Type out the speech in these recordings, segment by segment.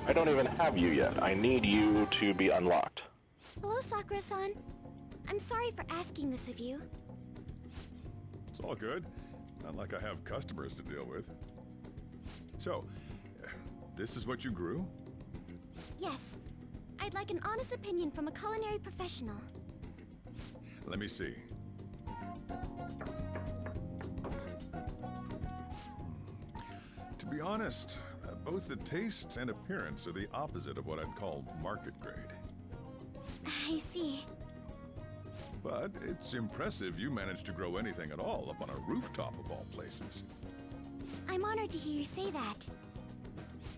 I don't even have you yet. I need you to be unlocked. Hello, Sakura-san. I'm sorry for asking this of you. It's all good. Not like I have customers to deal with. So, this is what you grew? Yes. I'd like an honest opinion from a culinary professional. Let me see. To be honest, both the taste and appearance are the opposite of what I'd call market grade. I see. But it's impressive you managed to grow anything at all up on a rooftop of all places. I'm honored to hear you say that.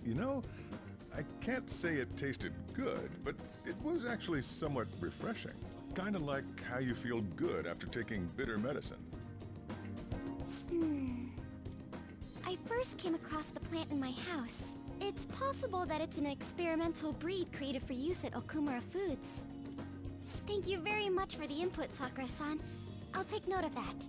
You know, I can't say it tasted good, but it was actually somewhat refreshing. Kind of like how you feel good after taking bitter medicine. I first came across the plant in my house. It's possible that it's an experimental breed created for use at Okumura Foods. Thank you very much for the input, Sakura-san. I'll take note of that.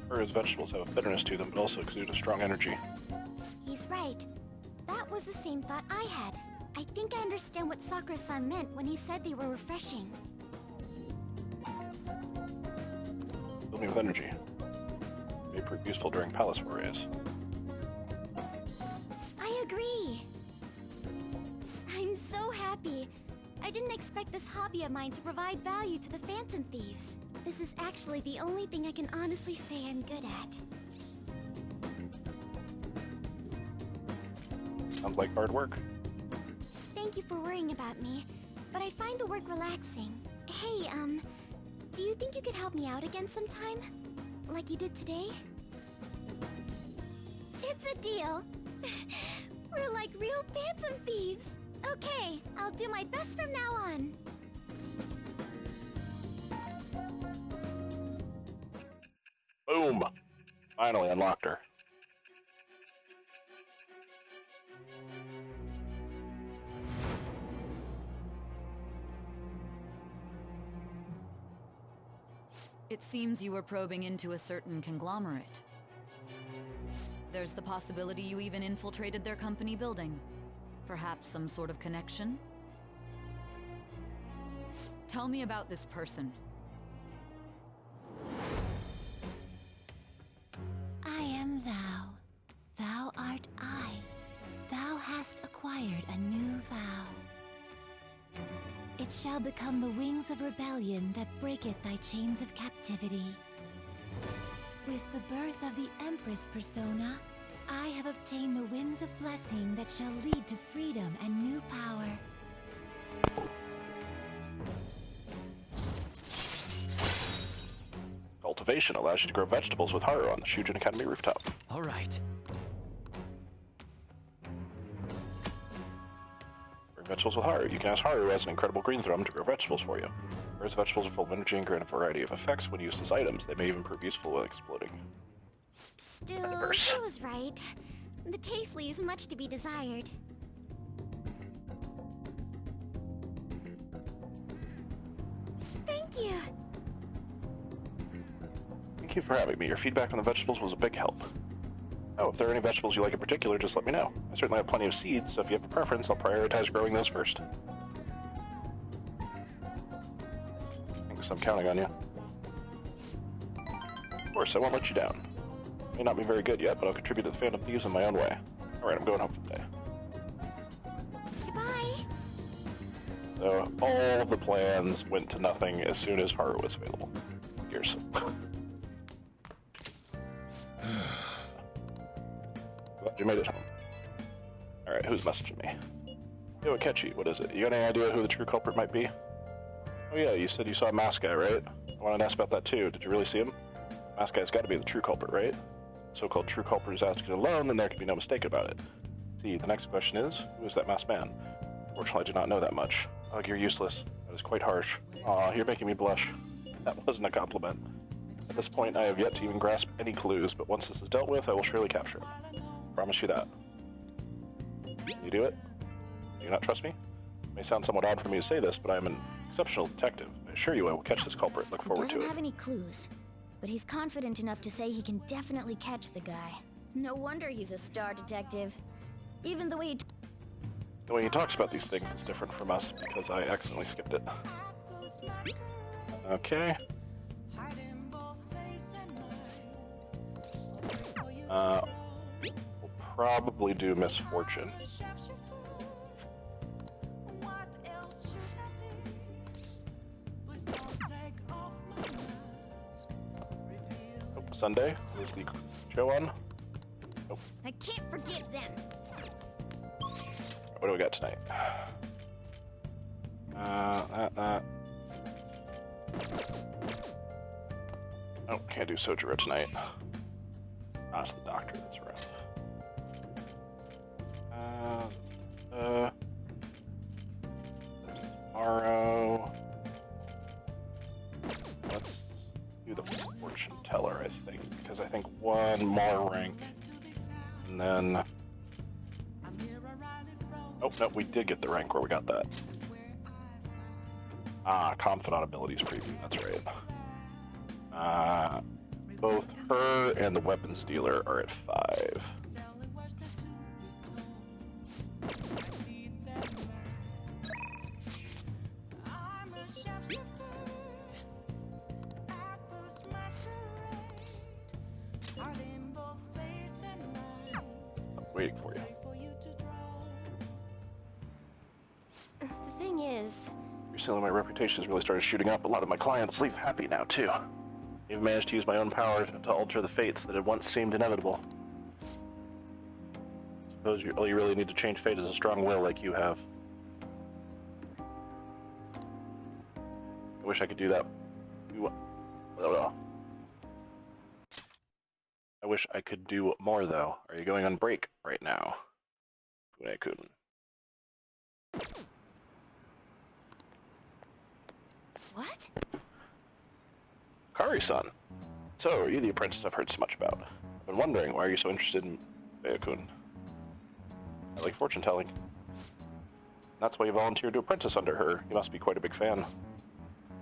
Whereas vegetables have a bitterness to them, but also exude a strong energy. He's right. That was the same thought I had. I think I understand what Sakura-san meant when he said they were refreshing. Fill me with energy. May prove useful during palace forays. I agree. I'm so happy. I didn't expect this hobby of mine to provide value to the Phantom Thieves. This is actually the only thing I can honestly say I'm good at. Sounds like hard work. Thank you for worrying about me, but I find the work relaxing. Hey, do you think you could help me out again sometime? Like you did today? It's a deal! We're like real Phantom Thieves! Okay, I'll do my best from now on. Boom! Finally unlocked her. It seems you were probing into a certain conglomerate. There's the possibility you even infiltrated their company building. Perhaps some sort of connection? Tell me about this person. I am thou. Thou art I. Thou hast acquired a new vow. It shall become the wings of rebellion that breaketh thy chains of captivity. With the birth of the Empress persona, I have obtained the winds of blessing that shall lead to freedom and new power. Cultivation allows you to grow vegetables with Haru on the Shujin Academy rooftop. All right. Growing vegetables with Haru. You can ask Haru as an incredible green thumb to grow vegetables for you. Whereas vegetables are full of energy and grant a variety of effects when used as items. They may even prove useful when exploding. Still, Universe. he was right. The taste leaves much to be desired. Thank you. Thank you for having me. Your feedback on the vegetables was a big help. Oh, if there are any vegetables you like in particular, just let me know. I certainly have plenty of seeds, so if you have a preference, I'll prioritize growing those first. Thanks, I'm counting on you. Of course, I won't let you down. May not be very good yet, but I'll contribute to the Phantom Thieves in my own way. Alright, I'm going home for the day. Goodbye. So, all of the plans went to nothing as soon as Haru was available. Here's. Glad you made it home. Alright, who's messaging me? Yo, Akechi, what is it? You got any idea who the true culprit might be? Oh yeah, you said you saw a mask guy, right? I wanted to ask about that too. Did you really see him? Mask guy's got to be the true culprit, right? So-called true culprit is asking alone, then there can be no mistake about it. See, the next question is, who is that masked man? Fortunately, I do not know that much. Ugh, you're useless. That is quite harsh. Aw, you're making me blush. That wasn't a compliment. At this point, I have yet to even grasp any clues, but once this is dealt with, I will surely capture it. Promise you that. Can you do it? Do you not trust me? It may sound somewhat odd for me to say this, but I am an exceptional detective. I assure you I will catch this culprit. Look forward to it. Doesn't have any clues, but he's confident enough to say he can definitely catch the guy. No wonder he's a star detective. Even the way he... The way he talks about these things is different from us because I accidentally skipped it. Okay. We'll probably do Misfortune. Sunday is the show on. Nope. I can't forget them. What do we got tonight? Oh, can't do Sojiro tonight. That's the doctor, that's rough. Tomorrow. Let's do the fortune teller, I think, because I think one more rank, and then. Oh, no, we did get the rank where we got that. Ah, Confidant abilities preview, that's right. Both her and the weapons dealer are at 5. I'm waiting for you. The thing is... Recently, my reputation has really started shooting up. A lot of my clients leave happy now, too. I've managed to use my own power to alter the fates that had once seemed inevitable. I suppose all you really need to change fate is a strong will like you have. I wish I could do that. I wish I could do more, though. Are you going on break right now? I couldn't. What? Kari-san. So, are you the apprentice I've heard so much about? I've been wondering, why are you so interested in Bayakun? I like fortune telling. That's why you volunteered to apprentice under her. You must be quite a big fan.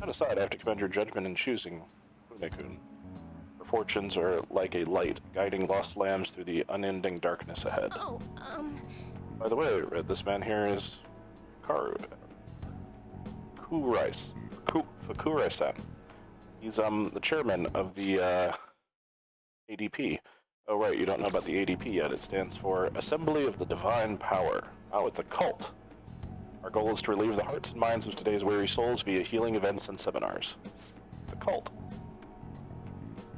That aside, I have to commend your judgment in choosing Funekun. Her fortunes are like a light, guiding lost lambs through the unending darkness ahead. Oh, By the way, Red, this man here is Fukurai-san. He's the chairman of the ADP. Oh right, you don't know about the ADP yet. It stands for Assembly of the Divine Power. Oh, it's a cult. Our goal is to relieve the hearts and minds of today's weary souls via healing events and seminars. It's a cult.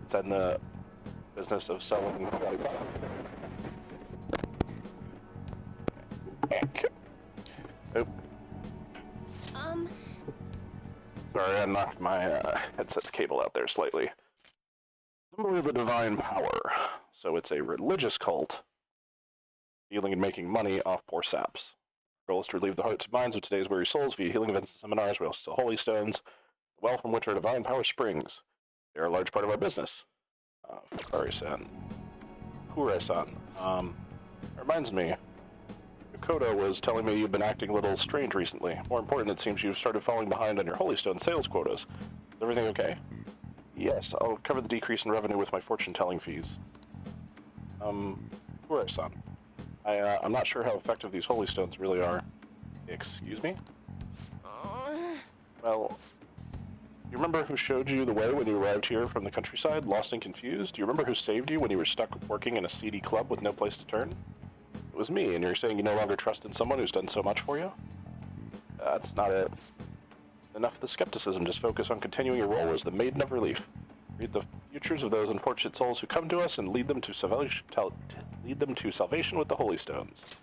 It's in the business of selling products. Oh. Sorry, I knocked my headset's cable out there slightly. Assembly of the Divine Power. So it's a religious cult dealing and making money off poor saps. Our goal is to relieve the hearts and minds of today's weary souls via healing events and seminars. We also sell holy stones, the well from which our divine power springs. They are a large part of our business. Fukari-san. Kurai-san. Reminds me, Yokota was telling me you've been acting a little strange recently. More important, it seems you've started falling behind on your holy stone sales quotas. Is everything okay? Yes, I'll cover the decrease in revenue with my fortune-telling fees. Kurai-san. I'm not sure how effective these holy stones really are. Excuse me? Well, you remember who showed you the way when you arrived here from the countryside, lost and confused? Do you remember who saved you when you were stuck working in a seedy club with no place to turn? It was me, and you're saying you no longer trust in someone who's done so much for you? That's not it. Enough of the skepticism, just focus on continuing your role as the Maiden of Relief. Read the futures of those unfortunate souls who come to us and lead them to salvation with the holy stones.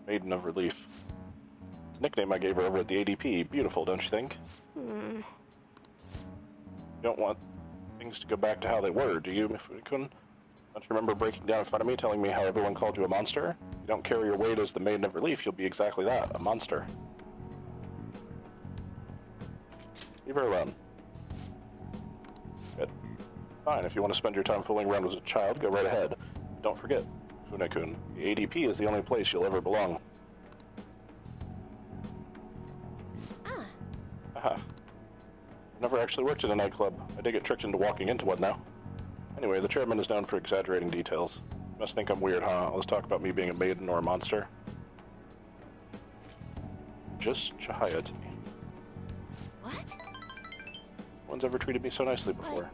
Maiden of Relief. It's a nickname I gave her over at the ADP. Beautiful, don't you think? You don't want things to go back to how they were, do you, Mifune-kun? Don't you remember breaking down in front of me, telling me how everyone called you a monster? If you don't carry your weight as the Maiden of Relief, you'll be exactly that, a monster. Leave her alone. Good. Fine, if you want to spend your time fooling around as a child, go right ahead. But don't forget, Funekun, the ADP is the only place you'll ever belong. I've never actually worked in a nightclub. I did get tricked into walking into one now. Anyway, the chairman is known for exaggerating details. You must think I'm weird, huh? Let's talk about me being a maiden or a monster. Just Chahayati. What? No one's ever treated me so nicely before.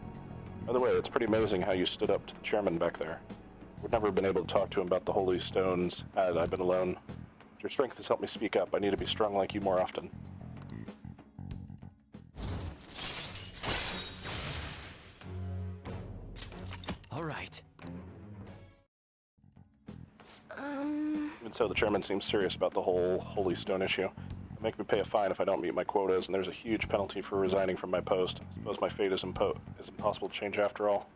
By the way, it's pretty amazing how you stood up to the chairman back there. Would never have been able to talk to him about the holy stones had I been alone. Your strength has helped me speak up. I need to be strong like you more often. All right. Even so, the chairman seems serious about the whole holy stone issue. He'll make me pay a fine if I don't meet my quotas, and there's a huge penalty for resigning from my post. I suppose my fate is impossible to change after all.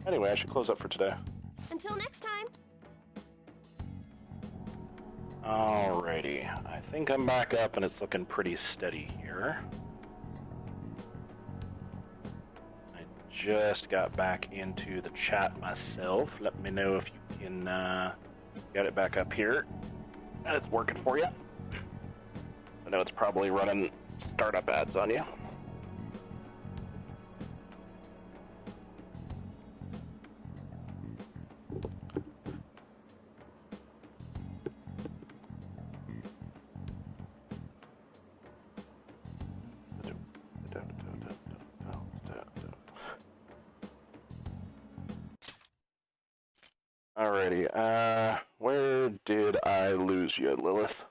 Anyway, I should close up for today. Until next time. Alrighty, I think I'm back up and it's looking pretty steady here. I just got back into the chat myself. Let me know if you can get it back up here and it's working for you. I know it's probably running startup ads on you. Alrighty, where did I lose you, Lilith?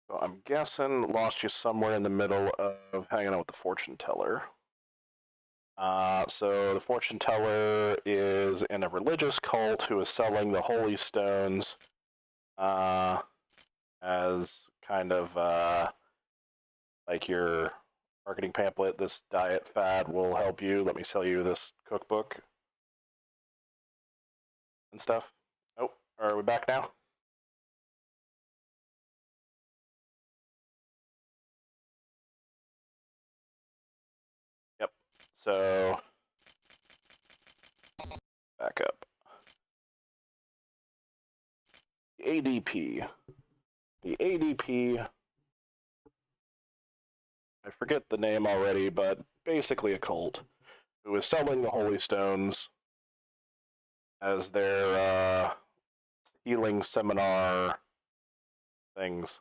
So I'm guessing lost you somewhere in the middle of hanging out with the fortune teller. So the fortune teller is in a religious cult who is selling the holy stones as kind of like your marketing pamphlet. This diet fad will help you. Let me sell you this cookbook and stuff. Oh, are we back now? Yep. So back up. The ADP. The ADP, I forget the name already, but basically a cult who is selling the holy stones as their healing seminar things.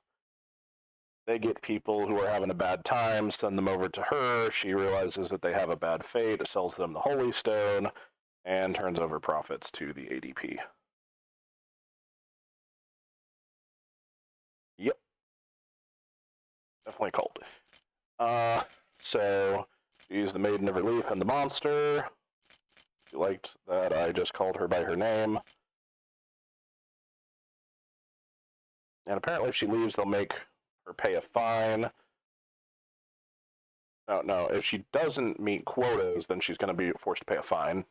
They get people who are having a bad time, send them over to her. She realizes that they have a bad fate, sells them the holy stone, and turns over profits to the ADP. Yep. Definitely cold. So she's the Maiden of Relief and the monster. She liked that I just called her by her name. And apparently if she leaves, they'll make her pay a fine. No, if she doesn't meet quotas, then she's going to be forced to pay a fine.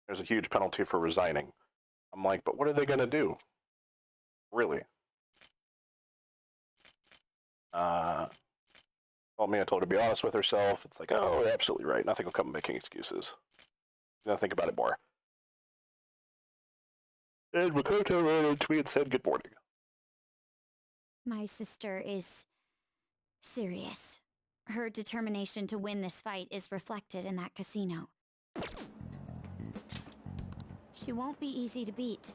There's a huge penalty for resigning. I'm like, but what are they going to do? Really? Told me I told her to be honest with herself. It's like, oh, you're absolutely right. Nothing will come of making excuses. I'm going to think about it more. And Makoto ran into me and said good morning. My sister is serious. Her determination to win this fight is reflected in that casino. She won't be easy to beat.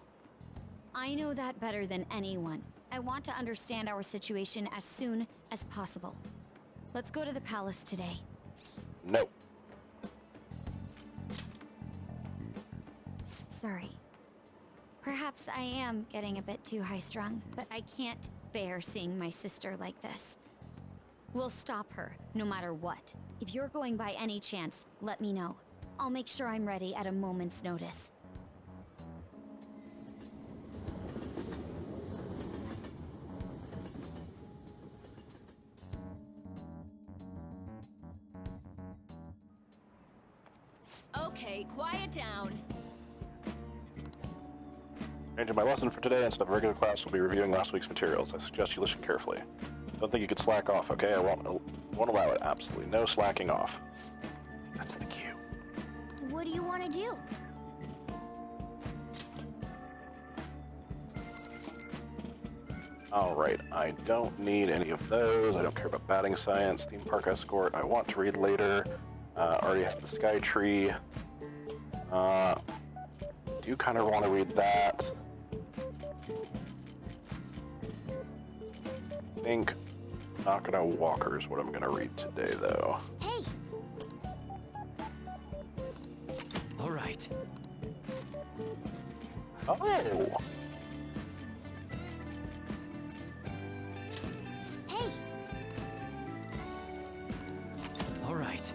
I know that better than anyone. I want to understand our situation as soon as possible. Let's go to the palace today. No. Sorry. Perhaps I am getting a bit too high-strung, but I can't bear seeing my sister like this. We'll stop her, no matter what. If you're going by any chance, let me know. I'll make sure I'm ready at a moment's notice. Okay, quiet down. Changing my lesson for today, instead of regular class, we'll be reviewing last week's materials. I suggest you listen carefully. Don't think you could slack off, okay? I won't allow it. Absolutely no slacking off. That's the cue. What do you want to do? Alright, I don't need any of those. I don't care about batting science, theme park escort. I want to read later. Already have the sky tree. Do kind of want to read that. I think not gonna walker is what I'm gonna read today, though. Hey, All right. Oh, hey, All right.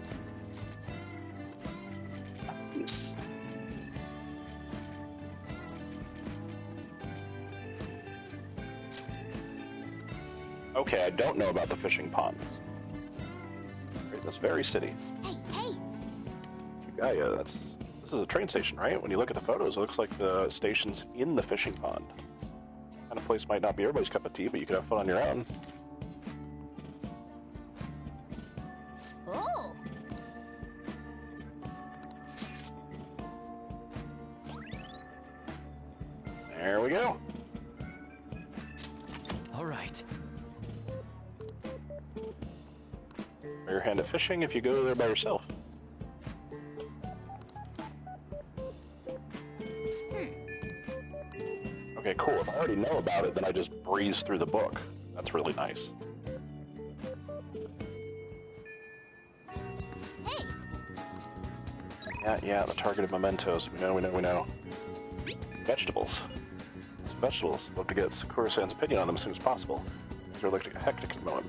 okay. I don't know about the fishing ponds. Right, that's very city. hey, hey. Yeah, this is a train station, right? When you look at the photos, it looks like the station's in the fishing pond. Kind of place might not be everybody's cup of tea, but you could have fun on your own. Oh, There we go. All right. Bare-handed fishing if you go there by yourself. Okay, cool. If I already know about it, then I just breeze through the book. That's really nice. hey. Yeah, the targeted mementos. We know. Vegetables. Some vegetables. Love to get Sakura-san's opinion on them as soon as possible. These are hectic at the moment.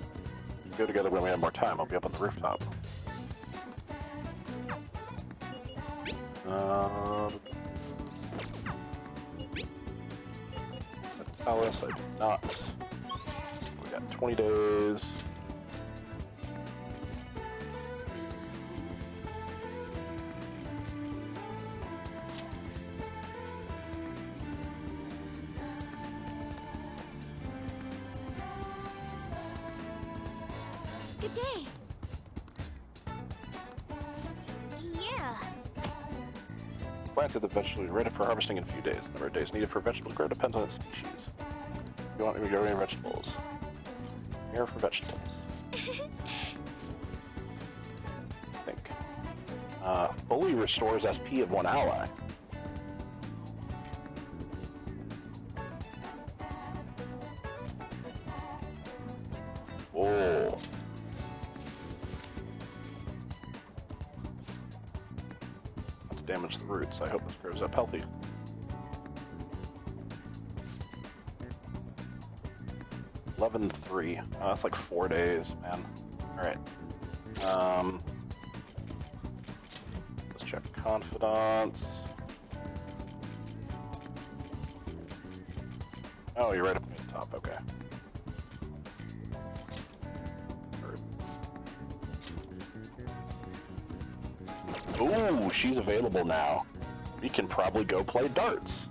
Go together when we have more time. I'll be up on the rooftop. Palace, I do not. We got 20 days. Good day. Yeah. Planted the vegetable, ready for harvesting in a few days. The number of days needed for vegetables to grow depends on its species. You want me to grow any vegetables? Here for vegetables. I think. Fully restores SP of one ally. Oh. Not to damage the roots. I hope this grows up healthy. $11.3. Oh, that's like 4 days, man. Alright. Let's check confidants. Oh, you're right up at the top, okay. Ooh, she's available now. We can probably go play darts.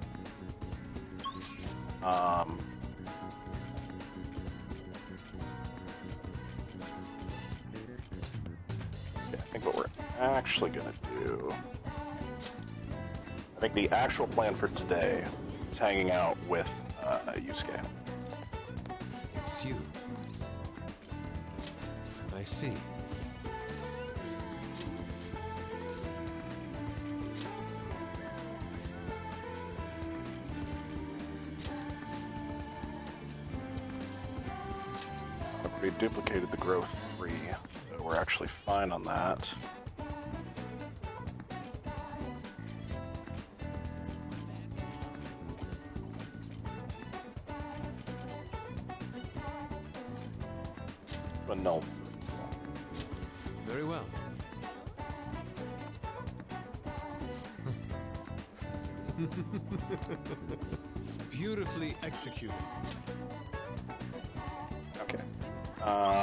I think what we're actually gonna do, I think the actual plan for today is hanging out with Yusuke. It's you. I see. We duplicated the growth 3, so we're actually fine on that. But no. Very well. Beautifully executed. Okay.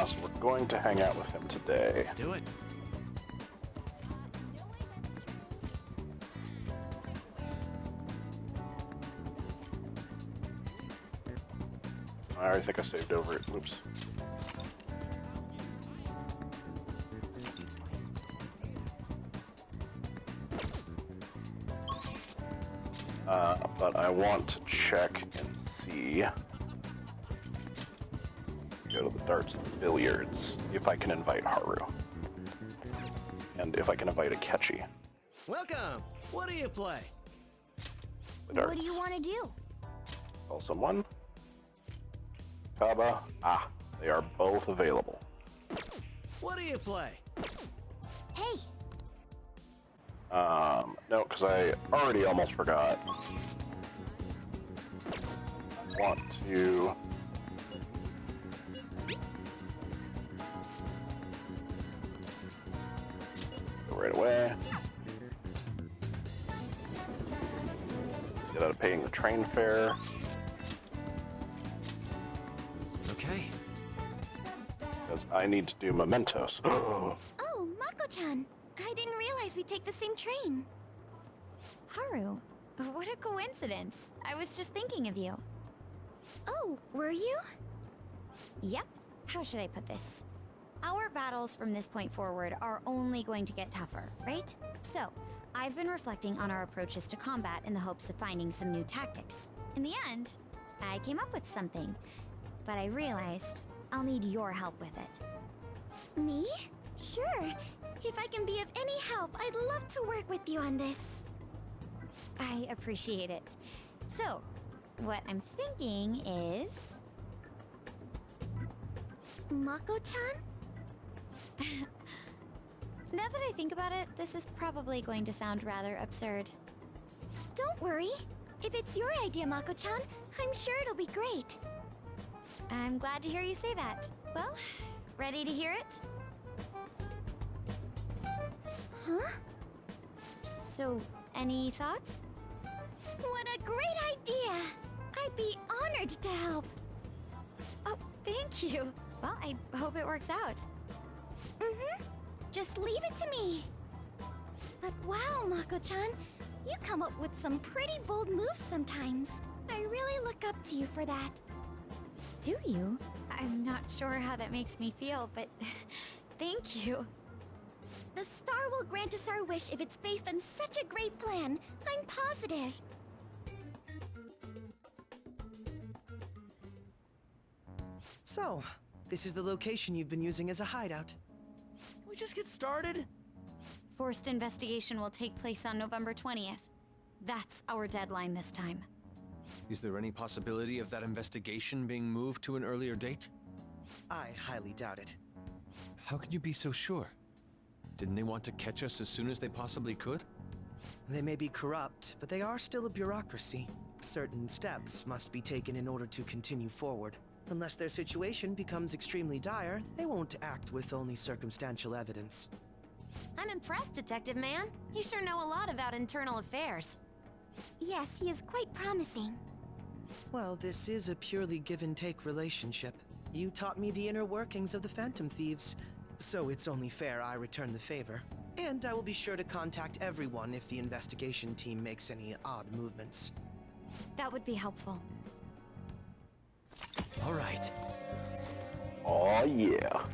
So we're going to hang out with him today. Let's do it. I think I saved over it. Oops. But I want to check and see. Go to the darts and billiards. If I can invite Haru. And if I can invite Akechi. Welcome! What do you play? The darts. What do you want to do? Call someone. Kaba. Ah, they are both available. What do you play? Hey, No, because I already almost forgot. I want to... Go right away. Get out of paying the train fare. Okay. Because I need to do mementos. oh, Mako-chan. I didn't realize we'd take the same train. Haru, what a coincidence. I was just thinking of you. Oh, were you? Yep. How should I put this? Our battles from this point forward are only going to get tougher, right? So, I've been reflecting on our approaches to combat in the hopes of finding some new tactics. In the end, I came up with something, but I realized I'll need your help with it. Me? Sure. If I can be of any help, I'd love to work with you on this. I appreciate it. So, what I'm thinking is... Mako-chan? Now that I think about it, this is probably going to sound rather absurd. Don't worry. If it's your idea, Mako-chan, I'm sure it'll be great. I'm glad to hear you say that. Well, ready to hear it? Huh? So, any thoughts? What a great idea! I'd be honored to help. Oh, thank you. Well, I hope it works out. Mm-hmm. Just leave it to me. But wow, Mako-chan, you come up with some pretty bold moves sometimes. I really look up to you for that. Do you? I'm not sure how that makes me feel, but thank you. The star will grant us our wish if it's based on such a great plan. I'm positive. So, this is the location you've been using as a hideout. Can we just get started? Forced investigation will take place on November 20th. That's our deadline this time. Is there any possibility of that investigation being moved to an earlier date? I highly doubt it. How can you be so sure? Didn't they want to catch us as soon as they possibly could? They may be corrupt, but they are still a bureaucracy. Certain steps must be taken in order to continue forward. Unless their situation becomes extremely dire, they won't act with only circumstantial evidence. I'm impressed, Detective Man. You sure know a lot about internal affairs. Yes, he is quite promising. Well, this is a purely give-and-take relationship. You taught me the inner workings of the Phantom Thieves, so it's only fair I return the favor. And I will be sure to contact everyone if the investigation team makes any odd movements. That would be helpful. All right. Oh yeah.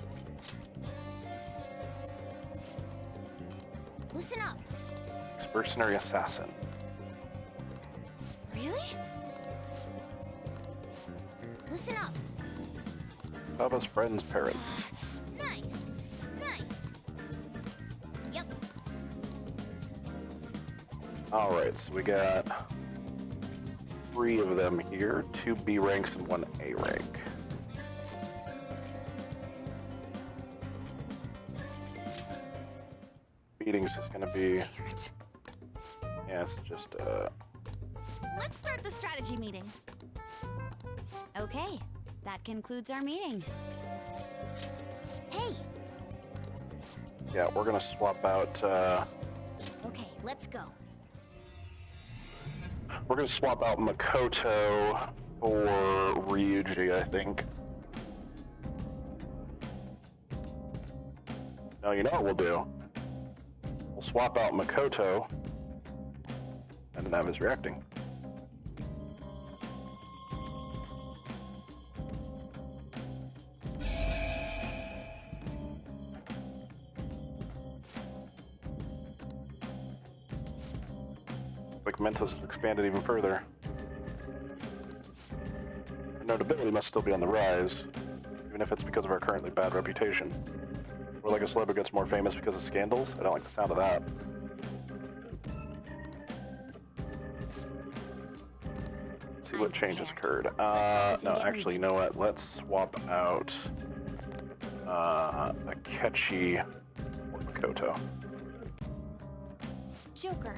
Listen up. Mercenary assassin. Really? Listen up. Baba's friend's parents. Nice. Nice. Yep. Alright, so we got 3 of them here, 2 B ranks and 1 A rank. Meetings is gonna be, yeah, it's just Let's start the strategy meeting. Okay, that concludes our meeting. Hey. yeah, we're gonna swap out Okay, let's go. we're gonna swap out Makoto for Ryuji, I think. No, you know what we'll do? We'll swap out Makoto and then have his reacting. like Mentos has expanded even further. Our notability must still be on the rise, even if it's because of our currently bad reputation. Or like a celebrity gets more famous because of scandals? I don't like the sound of that. Let's see what changes occurred. No, actually, you know what? Let's swap out Akechi or Makoto. Joker.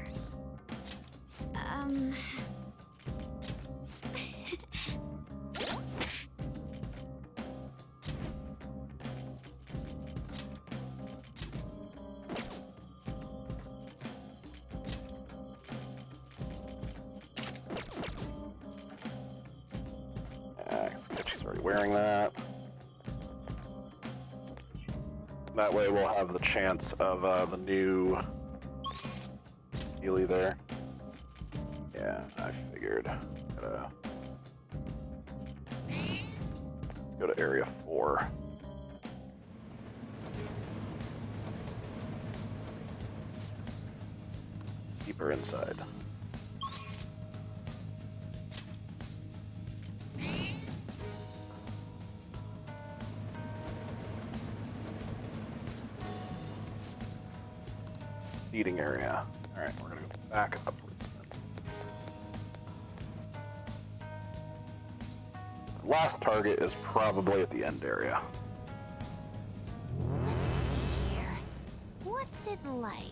She's already wearing that. That way we'll have the chance of the new Healy there. Yeah, I figured. Let's go to area 4. Deeper inside. Eating area. Alright, we're gonna go back upwards. The last target is probably at the end area. Let's see here. What's it like?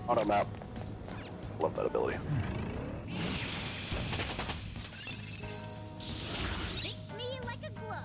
Auto map. Love that ability. Fits me like a glove.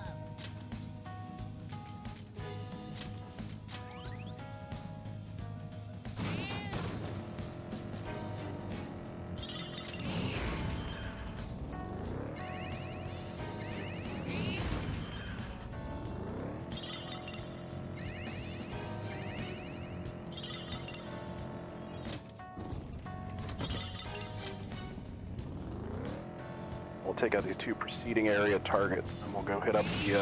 We'll take out these 2 preceding area targets, and we'll go hit up the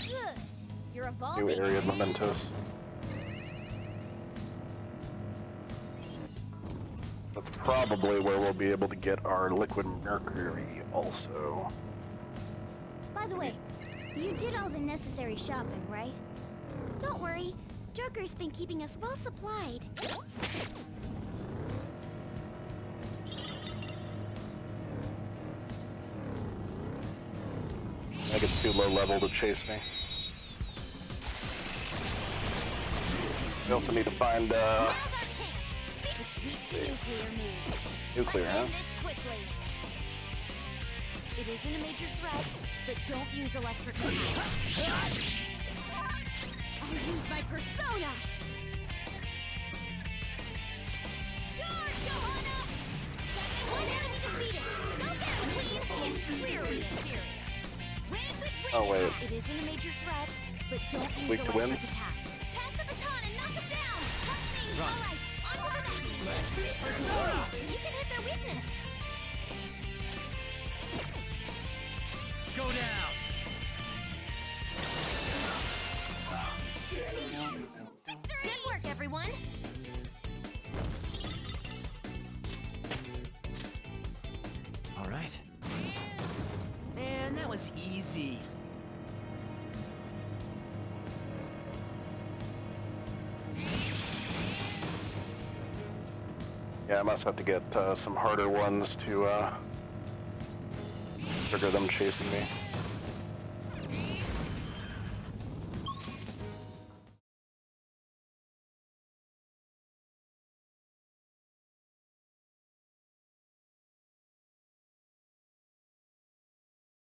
Good. You're new evolving. area of Mementos. That's probably where we'll be able to get our liquid mercury also. By the way, you did all the necessary shopping, right? Don't worry. Joker's been keeping us well supplied. I think it's too low level to chase me. We also need to find Now's our chance. It's weak to nuclear moves. nuclear, Let's huh? end this quickly. It isn't a major threat, but don't use electric attacks. I'll use my persona. Charge, Johanna! One enemy defeated. Go down, Queen. It's clearly exterior. Win with win. Oh, wait. It isn't a major threat, but don't use Weak to electric win? attacks. Pass the baton and knock them down. Trust me. All right, on to the next. Persona. You can hit their weakness. Go down! Good work, everyone. All right. Man, that was easy. Yeah, I must have to get some harder ones to trigger them chasing me.